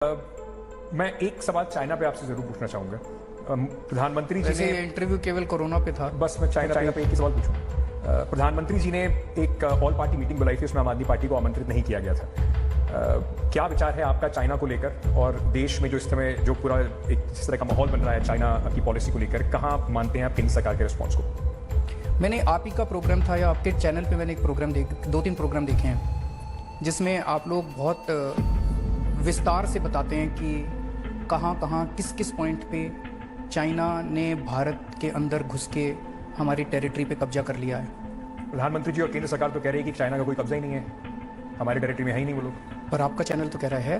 मैं एक सवाल चाइना पे आपसे जरूर पूछना चाहूंगा। प्रधानमंत्री जी ने ये इंटरव्यू केवल कोरोना पे था। बस मैं चाइना पे एक ही सवाल पूछूं। प्रधानमंत्री जी ने एक ऑल पार्टी मीटिंग बुलाई थी, उसमें आम आदमी पार्टी को आमंत्रित नहीं किया गया था। क्या विचार है आपका चाइना को लेकर, और देश में जो इस समय जो पूरा एक जिस तरह का माहौल बन रहा है चाइना की पॉलिसी को लेकर, कहाँ आप मानते हैं आप केंद्र सरकार के रिस्पॉन्स को? मैंने आप ही का प्रोग्राम था या आपके चैनल पे मैंने एक प्रोग्राम दो तीन प्रोग्राम देखे हैं जिसमें आप लोग बहुत विस्तार से बताते हैं कि कहाँ किस किस पॉइंट पे चाइना ने भारत के अंदर घुस के हमारी टेरिटरी पे कब्जा कर लिया है। प्रधानमंत्री जी और केंद्र सरकार तो कह रही है कि चाइना का कोई कब्जा ही नहीं है, हमारी टेरिटरी में है ही नहीं वो लोग। पर आपका चैनल तो कह रहा है,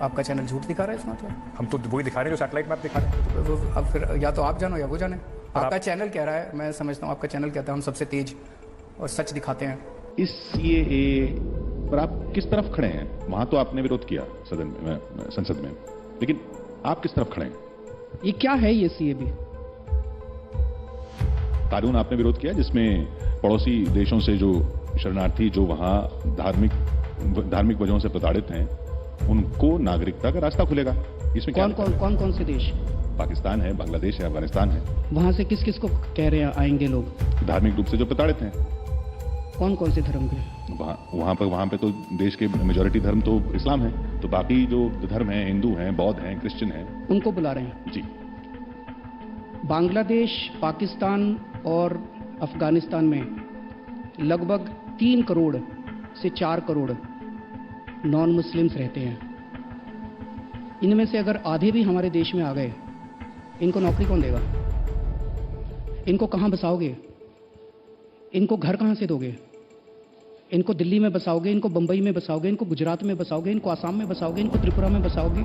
आपका चैनल झूठ दिखा रहा है इसमें। तो हम तो वही दिखा रहे हैं जो सैटेलाइट मैप दिखा रहे हैं। अब फिर या तो आप जानो या वो जाने। आपका चैनल कह रहा है, मैं समझता हूँ आपका चैनल कहता है हम सबसे तेज और सच दिखाते हैं। इस सीएए पर आप किस तरफ खड़े हैं? वहां तो आपने विरोध किया सदन में, संसद में, लेकिन आप किस तरफ खड़े हैं? ये क्या है ये सीएबी? कानून आपने विरोध किया जिसमें पड़ोसी देशों से जो शरणार्थी जो वहां धार्मिक वजहों से प्रताड़ित हैं उनको नागरिकता का रास्ता खुलेगा। इसमें कौन से देश? पाकिस्तान है, बांग्लादेश है, अफगानिस्तान है। वहां से किस किस को कह रहे हैं आएंगे लोग? धार्मिक रूप से जो प्रताड़ित हैं। कौन से धर्म के? वहां पे तो देश के मेजॉरिटी धर्म तो इस्लाम है, तो बाकी जो धर्म है, हिंदू हैं, बौद्ध हैं, क्रिश्चियन हैं, उनको बुला रहे हैं जी। बांग्लादेश, पाकिस्तान और अफगानिस्तान में लगभग 3 करोड़ से 4 करोड़ नॉन मुस्लिम्स रहते हैं। इनमें से अगर आधे भी हमारे देश में आ गए, इनको नौकरी कौन देगा? इनको कहां बसाओगे? इनको घर कहां से दोगे? इनको दिल्ली में बसाओगे, इनको बंबई में बसाओगे, इनको गुजरात में बसाओगे, इनको आसाम में बसाओगे, इनको त्रिपुरा में बसाओगे?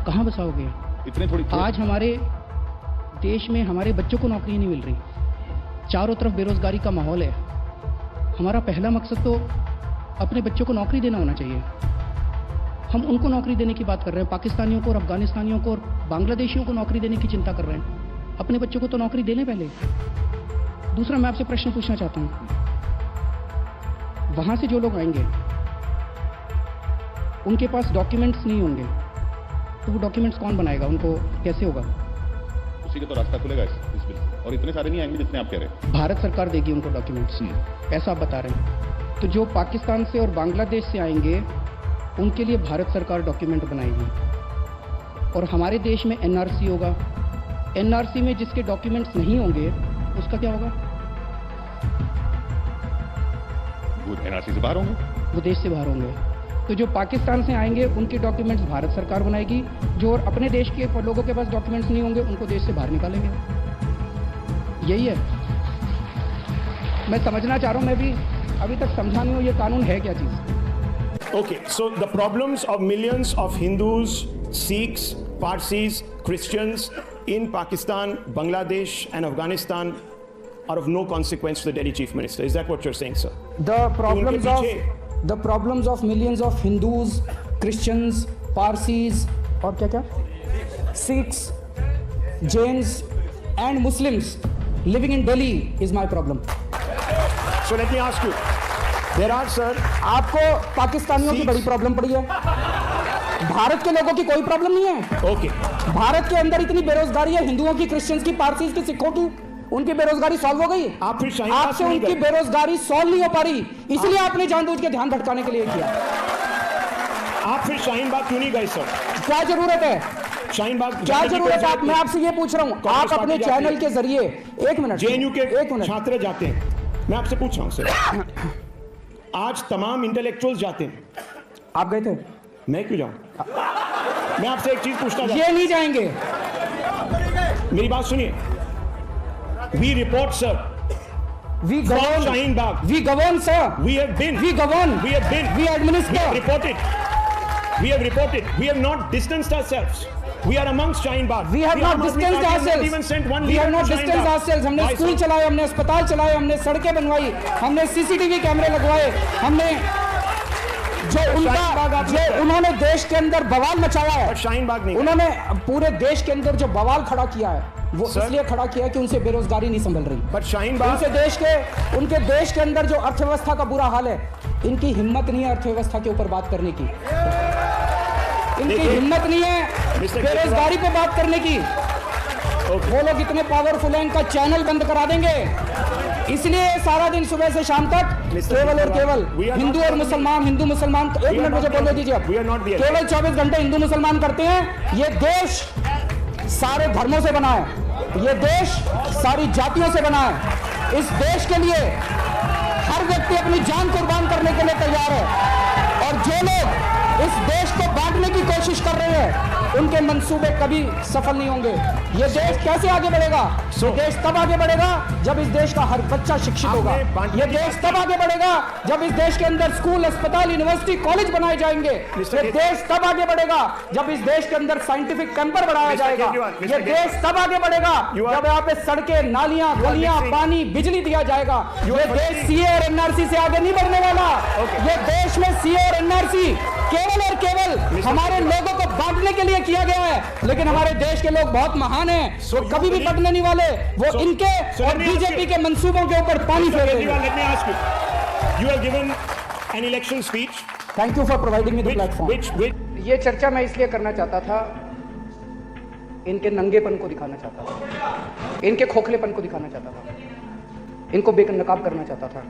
कहां बसाओगे? इतने थोड़ी आज हमारे देश में हमारे बच्चों को नौकरी नहीं मिल रही, चारों तरफ बेरोजगारी का माहौल है। हमारा पहला मकसद तो अपने बच्चों को नौकरी देना होना चाहिए। हम उनको नौकरी देने की बात कर रहे हैं, पाकिस्तानियों को और अफगानिस्तानियों को और बांग्लादेशियों को नौकरी देने की चिंता कर रहे हैं। अपने बच्चों को तो नौकरी देने पहले। दूसरा, मैं आपसे प्रश्न पूछना चाहता हूं, वहां से जो लोग आएंगे उनके पास डॉक्यूमेंट्स नहीं होंगे, तो वो डॉक्यूमेंट्स कौन बनाएगा? उनको कैसे होगा? उसी का तो रास्ता खुलेगा इस बिल से। और इतने सारे नहीं आएंगे जितने आप कह रहे हैं। भारत सरकार देगी उनको डॉक्यूमेंट्स, ऐसा आप बता रहे हैं। तो जो पाकिस्तान से और बांग्लादेश से आएंगे उनके लिए भारत सरकार डॉक्यूमेंट बनाएगी, और हमारे देश में एनआरसी होगा। एनआरसी में जिसके डॉक्यूमेंट्स नहीं होंगे उसका क्या होगा? वो एनआरसी से बाहर होंगे, वो देश से बाहर होंगे। तो जो पाकिस्तान से आएंगे उनके डॉक्यूमेंट्स भारत सरकार बनाएगी, जो और अपने देश के लोगों के पास डॉक्यूमेंट्स नहीं होंगे उनको देश से बाहर निकालेंगे। यही है। मैं समझना चाह रहा हूं, मैं भी अभी तक समझा नहीं हूं ये कानून है क्या चीज। Okay, so the problems of millions of Hindus, Sikhs, Parsis, Christians in Pakistan, Bangladesh and Afghanistan are of no consequence to the Delhi Chief Minister. Is that what you're saying, sir? The problems of millions of Hindus, Christians, Parsis और क्या Sikhs, Jains and Muslims living in Delhi is my problem. So let me ask you. There are, sir, आपको पाकिस्तानियों की बड़ी problem पड़ी है, भारत के लोगों की कोई प्रॉब्लम नहीं है। okay. भारत के अंदर इतनी बेरोजगारी है, हिंदुओं की, क्रिश्चियंस की, पारसीज की, सिखों की, उनकी बेरोजगारी सॉल्व हो गई। आप फिर शाहीन आपसे बाग उनकी बेरोजगारी सॉल्व नहीं हो पा रही, इसलिए आपने जानबूझ के ध्यान भटकाने के लिए किया। आप फिर शाहीन बाग क्यों नहीं गए, सर? क्या जरूरत है? शाहीन बाग क्या जरूरत है? मैं आपसे ये पूछ रहा हूँ, आप अपने चैनल के जरिए, एक मिनट, जेएनयू के एक मिनट, छात्र जाते हैं, मैं आपसे पूछ रहा हूँ सर, आज तमाम इंटेलेक्चुअल्स जाते हैं, आप गए थे? मैं क्यों जाऊं? मैं आपसे एक चीज पूछना चाहता ये नहीं जाएंगे। हूं, मेरी बात सुनिए। We report, sir, We govern, Shaheen Bagh. We govern, sir. We have been. We govern. We have been. We administer. We have reported. We have reported. We have not distanced ourselves. We are amongst Shaheen Bagh. We have not distanced ourselves. Even sent one We leader have not to Shaheen distanced Bagh. ourselves. हमने Why, school sir? चलाए, हमने अस्पताल चलाए, हमने सड़कें बनवाई, हमने CCTV कैमरे लगवाए, हमने जो उन्होंने देश के अंदर बवाल मचाया है, बट शाहीन बाग नहीं। उन्होंने पूरे देश के अंदर जो बवाल खड़ा किया है वो सर? इसलिए खड़ा किया है कि उनसे बेरोजगारी नहीं संभल रही। बट शाहीन बाग, उनके देश के अंदर जो अर्थव्यवस्था का बुरा हाल है, इनकी हिम्मत नहीं है अर्थव्यवस्था के ऊपर बात करने की, इनकी हिम्मत नहीं है बेरोजगारी पे बात करने की। वो लोग इतने पावरफुल हैं, इनका चैनल बंद करा देंगे। इसलिए सारा दिन सुबह से शाम तक केवल और केवल हिंदू और मुसलमान, हिंदू मुसलमान, एक मिनट मुझे बोलने दीजिए आप, केवल 24 घंटे हिंदू मुसलमान करते हैं। ये देश सारे धर्मों से बना है, ये देश सारी जातियों से बना है। इस देश के लिए हर व्यक्ति अपनी जान कुर्बान करने के लिए तैयार है, और जो लोग इस देश को बांटने की कोशिश कर रहे हैं उनके मंसूबे कभी सफल नहीं होंगे। ये देश कैसे आगे बढ़ेगा? ये देश तब आगे बढ़ेगा जब इस देश का हर बच्चा शिक्षित होगा। ये देश तब आगे बढ़ेगा जब इस देश के अंदर स्कूल, अस्पताल, यूनिवर्सिटी, कॉलेज बनाए जाएंगे। ये देश तब आगे बढ़ेगा जब इस देश के अंदर साइंटिफिक कैंपर बढ़ाया जाएगा। ये देश तब आगे बढ़ेगा जब यहाँ पे सड़कें, नालियां, गलियां, पानी, बिजली दिया जाएगा। ये देश सीए और एनआरसी से आगे नहीं बढ़ने वाला। ये देश में सीए और एनआरसी केवल और केवल हमारे लोगों को बांटने के लिए किया गया है, लेकिन हमारे देश के लोग बहुत महान हैं, वो कभी भी बटने नहीं वाले। वो इनके और बीजेपी के मंसूबों के ऊपर पानी फेरेंगे। Thank you for providing me the platform. ये चर्चा मैं इसलिए करना चाहता था, इनके नंगेपन को दिखाना चाहता था, इनके खोखलेपन को दिखाना चाहता था, इनको बेनकाब करना चाहता था।